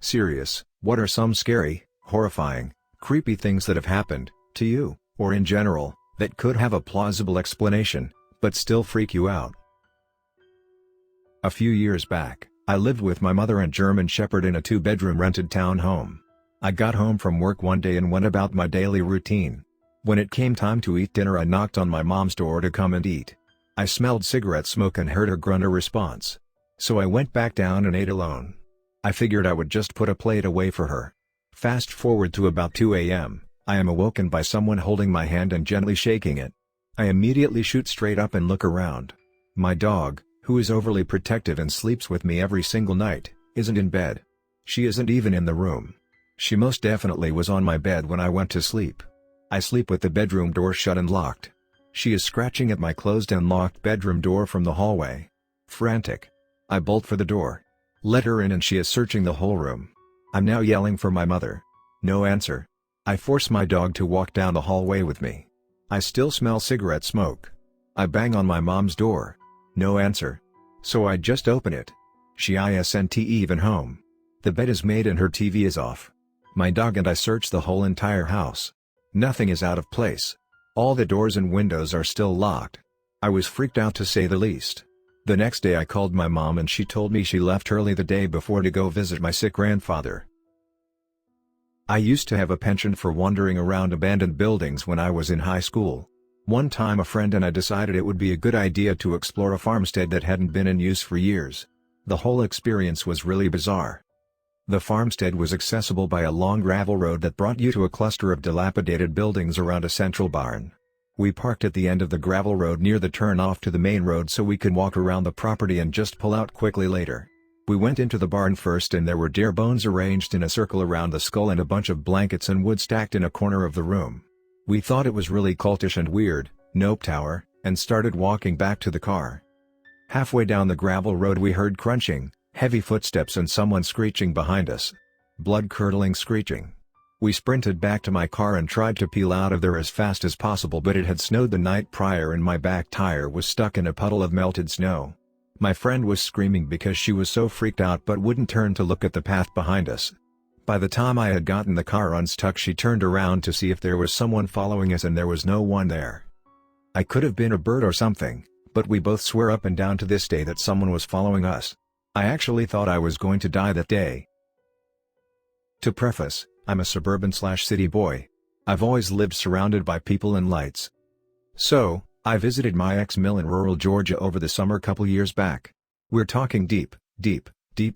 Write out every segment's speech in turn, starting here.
Serious, what are some scary, horrifying, creepy things that have happened to you, or in general, that could have a plausible explanation, but still freak you out? A few years back, I lived with my mother and German Shepherd in a 2-bedroom rented townhome. I got home from work one day and went about my daily routine. When it came time to eat dinner, I knocked on my mom's door to come and eat. I smelled cigarette smoke and heard her grunt a response. So I went back down and ate alone. I figured I would just put a plate away for her. Fast forward to about 2 a.m., I am awoken by someone holding my hand and gently shaking it. I immediately shoot straight up and look around. My dog, who is overly protective and sleeps with me every single night, isn't in bed. She isn't even in the room. She most definitely was on my bed when I went to sleep. I sleep with the bedroom door shut and locked. She is scratching at my closed and locked bedroom door from the hallway. Frantic, I bolt for the door. Let her in and she is searching the whole room. I'm now yelling for my mother. No answer. I force my dog to walk down the hallway with me. I still smell cigarette smoke. I bang on my mom's door. No answer. So I just open it. She isn't even home. The bed is made and her TV is off. My dog and I search the whole entire house. Nothing is out of place. All the doors and windows are still locked. I was freaked out to say the least. The next day I called my mom and she told me she left early the day before to go visit my sick grandfather. I used to have a penchant for wandering around abandoned buildings when I was in high school. One time a friend and I decided it would be a good idea to explore a farmstead that hadn't been in use for years. The whole experience was really bizarre. The farmstead was accessible by a long gravel road that brought you to a cluster of dilapidated buildings around a central barn. We parked at the end of the gravel road near the turn-off to the main road so we could walk around the property and just pull out quickly later. We went into the barn first and there were deer bones arranged in a circle around the skull and a bunch of blankets and wood stacked in a corner of the room. We thought it was really cultish and weird, nope tower, and started walking back to the car. Halfway down the gravel road we heard crunching, heavy footsteps and someone screeching behind us. Blood-curdling screeching. We sprinted back to my car and tried to peel out of there as fast as possible, but it had snowed the night prior and my back tire was stuck in a puddle of melted snow. My friend was screaming because she was so freaked out but wouldn't turn to look at the path behind us. By the time I had gotten the car unstuck, she turned around to see if there was someone following us and there was no one there. I could have been a bird or something, but we both swear up and down to this day that someone was following us. I actually thought I was going to die that day. To preface, I'm a suburban/city boy. I've always lived surrounded by people and lights. So, I visited my ex-mill in rural Georgia over the summer couple years back. We're talking deep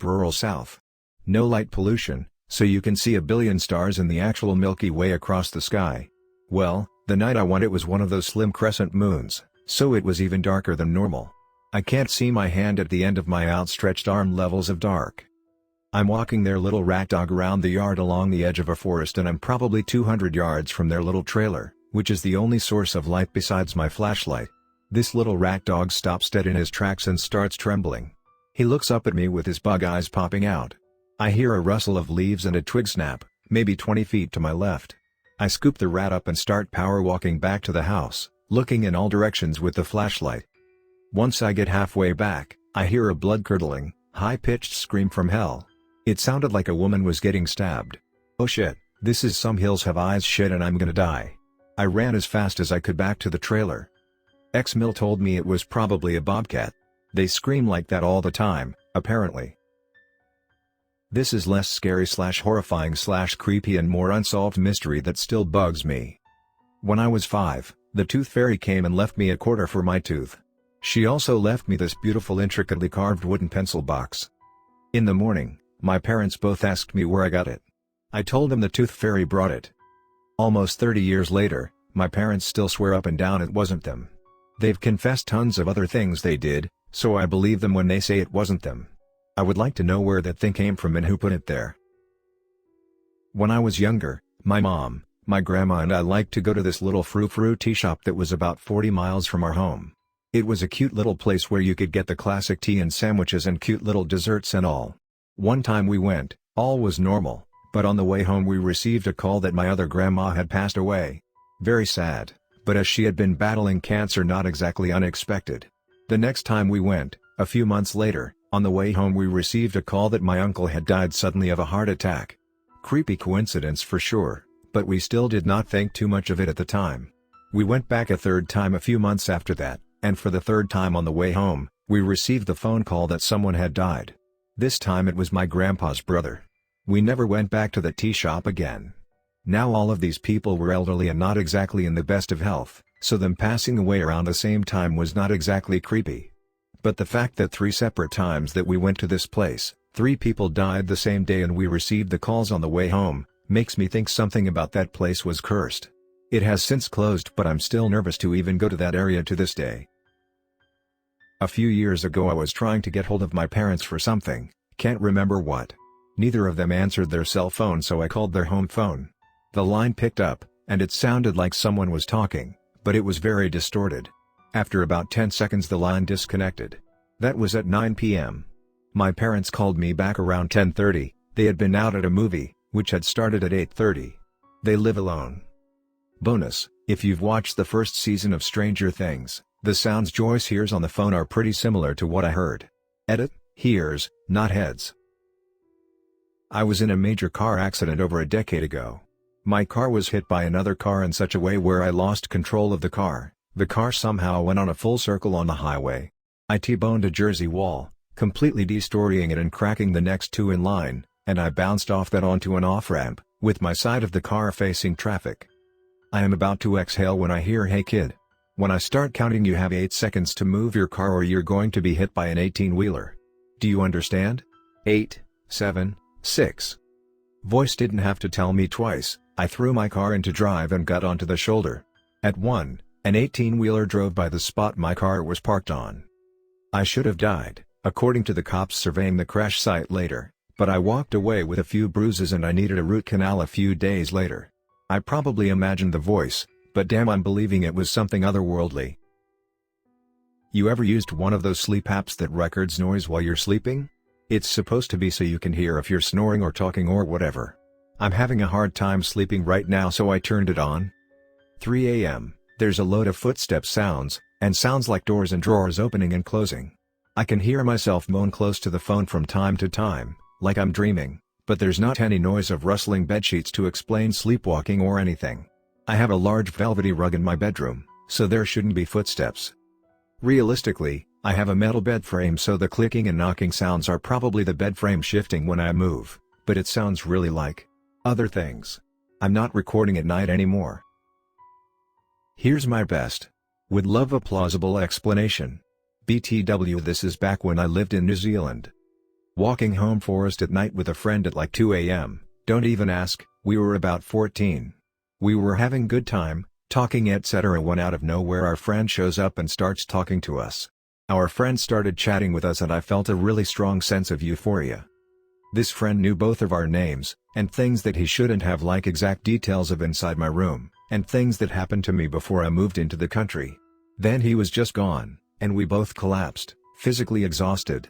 rural South. No light pollution, so you can see a billion stars in the actual Milky Way across the sky. Well, the night I went it was one of those slim crescent moons, so it was even darker than normal. I can't see my hand at the end of my outstretched arm levels of dark. I'm walking their little rat dog around the yard along the edge of a forest and I'm probably 200 yards from their little trailer, which is the only source of light besides my flashlight. This little rat dog stops dead in his tracks and starts trembling. He looks up at me with his bug eyes popping out. I hear a rustle of leaves and a twig snap, maybe 20 feet to my left. I scoop the rat up and start power walking back to the house, looking in all directions with the flashlight. Once I get halfway back, I hear a blood-curdling, high-pitched scream from hell. It sounded like a woman was getting stabbed. Oh shit, this is some hills have eyes shit and I'm gonna die. I ran as fast as I could back to the trailer. Ex-mill told me it was probably a bobcat. They scream like that all the time, apparently. This is less scary/horrifying/creepy and more unsolved mystery that still bugs me. When I was 5, the tooth fairy came and left me a quarter for my tooth. She also left me this beautiful intricately carved wooden pencil box. In the morning, my parents both asked me where I got it. I told them the tooth fairy brought it. Almost 30 years later, my parents still swear up and down it wasn't them. They've confessed tons of other things they did, so I believe them when they say it wasn't them. I would like to know where that thing came from and who put it there. When I was younger, my mom, my grandma and I liked to go to this little frou-frou tea shop that was about 40 miles from our home. It was a cute little place where you could get the classic tea and sandwiches and cute little desserts and all. One time we went, all was normal, but on the way home we received a call that my other grandma had passed away. Very sad, but as she had been battling cancer, not exactly unexpected. The next time we went, a few months later, On the way home we received a call that my uncle had died suddenly of a heart attack. Creepy coincidence for sure, but we still did not think too much of it at the time. We went back a third time a few months after that, and for the third time on the way home, we received the phone call that someone had died. This time it was my grandpa's brother. We never went back to the tea shop again. Now all of these people were elderly and not exactly in the best of health, so them passing away around the same time was not exactly creepy. But the fact that 3 separate times that we went to this place, 3 people died the same day and we received the calls on the way home, makes me think something about that place was cursed. It has since closed, but I'm still nervous to even go to that area to this day. A few years ago I was trying to get hold of my parents for something, can't remember what. Neither of them answered their cell phone, so I called their home phone. The line picked up, and it sounded like someone was talking, but it was very distorted. After about 10 seconds the line disconnected. That was at 9 p.m. My parents called me back around 10:30, they had been out at a movie, which had started at 8:30. They live alone. Bonus, if you've watched the first season of Stranger Things, the sounds Joyce hears on the phone are pretty similar to what I heard. Edit, hears, not heads. I was in a major car accident over a decade ago. My car was hit by another car in such a way where I lost control of the car. The car somehow went on a full circle on the highway. I T-boned a Jersey wall, completely destroying it and cracking the next 2 in line, and I bounced off that onto an off-ramp, with my side of the car facing traffic. I am about to exhale when I hear "Hey kid. When I start counting you have 8 seconds to move your car or you're going to be hit by an 18-wheeler. Do you understand? 8, 7, 6. Voice didn't have to tell me twice. I threw my car into drive and got onto the shoulder. At 1, an 18-wheeler drove by the spot my car was parked on. I should have died, according to the cops surveying the crash site later, but I walked away with a few bruises and I needed a root canal a few days later. I probably imagined the voice, but damn, I'm believing it was something otherworldly. You ever used one of those sleep apps that records noise while you're sleeping? It's supposed to be so you can hear if you're snoring or talking or whatever. I'm having a hard time sleeping right now, so I turned it on. 3 a.m., there's a load of footstep sounds, and sounds like doors and drawers opening and closing. I can hear myself moan close to the phone from time to time, like I'm dreaming, but there's not any noise of rustling bedsheets to explain sleepwalking or anything. I have a large velvety rug in my bedroom, so there shouldn't be footsteps. Realistically, I have a metal bed frame, so the clicking and knocking sounds are probably the bed frame shifting when I move, but it sounds really like other things. I'm not recording at night anymore. Here's my best. Would love a plausible explanation. BTW, this is back when I lived in New Zealand. Walking home forest at night with a friend at like 2 a.m, don't even ask, we were about 14. We were having good time, talking etc. when out of nowhere our friend shows up and starts talking to us. Our friend started chatting with us and I felt a really strong sense of euphoria. This friend knew both of our names, and things that he shouldn't have, like exact details of inside my room, and things that happened to me before I moved into the country. Then he was just gone, and we both collapsed, physically exhausted.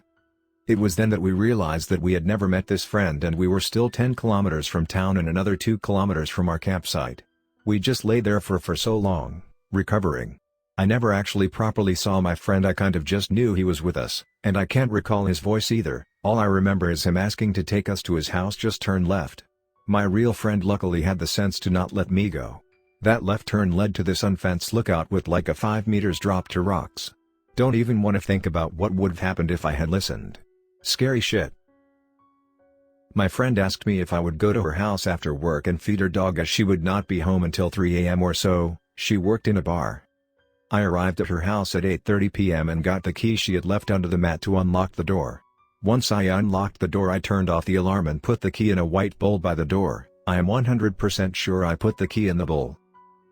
It was then that we realized that we had never met this friend and we were still 10 kilometers from town and another 2 kilometers from our campsite. We just lay there for so long, recovering. I never actually properly saw my friend, I kind of just knew he was with us, and I can't recall his voice either. All I remember is him asking to take us to his house, just turn left. My real friend luckily had the sense to not let me go. That left turn led to this unfenced lookout with like a 5 meters drop to rocks. Don't even want to think about what would have happened if I had listened. Scary shit. My friend asked me if I would go to her house after work and feed her dog, as she would not be home until 3 a.m. or so. She worked in a bar. I arrived at her house at 8:30 p.m. and got the key she had left under the mat to unlock the door. Once I unlocked the door, I turned off the alarm and put the key in a white bowl by the door. I am 100% sure I put the key in the bowl.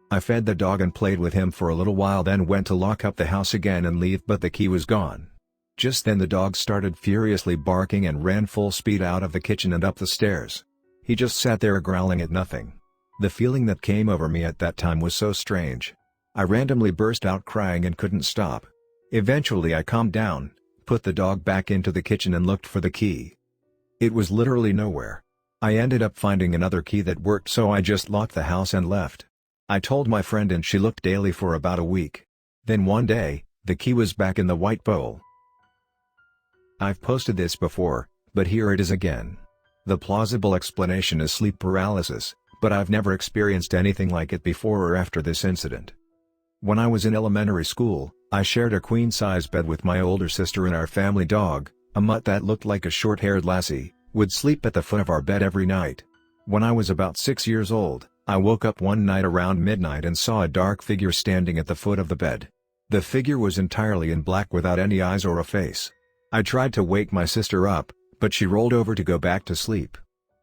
I fed the dog and played with him for a little while, then went to lock up the house again and leave, but the key was gone. Just then the dog started furiously barking and ran full speed out of the kitchen and up the stairs. He just sat there growling at nothing. The feeling that came over me at that time was so strange. I randomly burst out crying and couldn't stop. Eventually I calmed down, put the dog back into the kitchen and looked for the key. It was literally nowhere. I ended up finding another key that worked, so I just locked the house and left. I told my friend and she looked daily for about a week. Then one day, the key was back in the white bowl. I've posted this before, but here it is again. The plausible explanation is sleep paralysis, but I've never experienced anything like it before or after this incident. When I was in elementary school, I shared a queen-size bed with my older sister, and our family dog, a mutt that looked like a short-haired lassie, would sleep at the foot of our bed every night. When I was about 6 years old, I woke up one night around midnight and saw a dark figure standing at the foot of the bed. The figure was entirely in black without any eyes or a face. I tried to wake my sister up, but she rolled over to go back to sleep.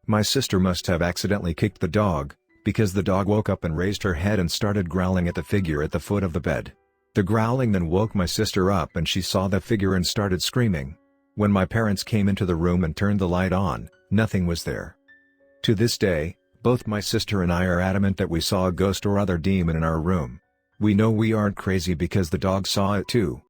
My sister must have accidentally kicked the dog, because the dog woke up and raised her head and started growling at the figure at the foot of the bed. The growling then woke my sister up and she saw the figure and started screaming. When my parents came into the room and turned the light on, nothing was there. To this day, both my sister and I are adamant that we saw a ghost or other demon in our room. We know we aren't crazy because the dog saw it too,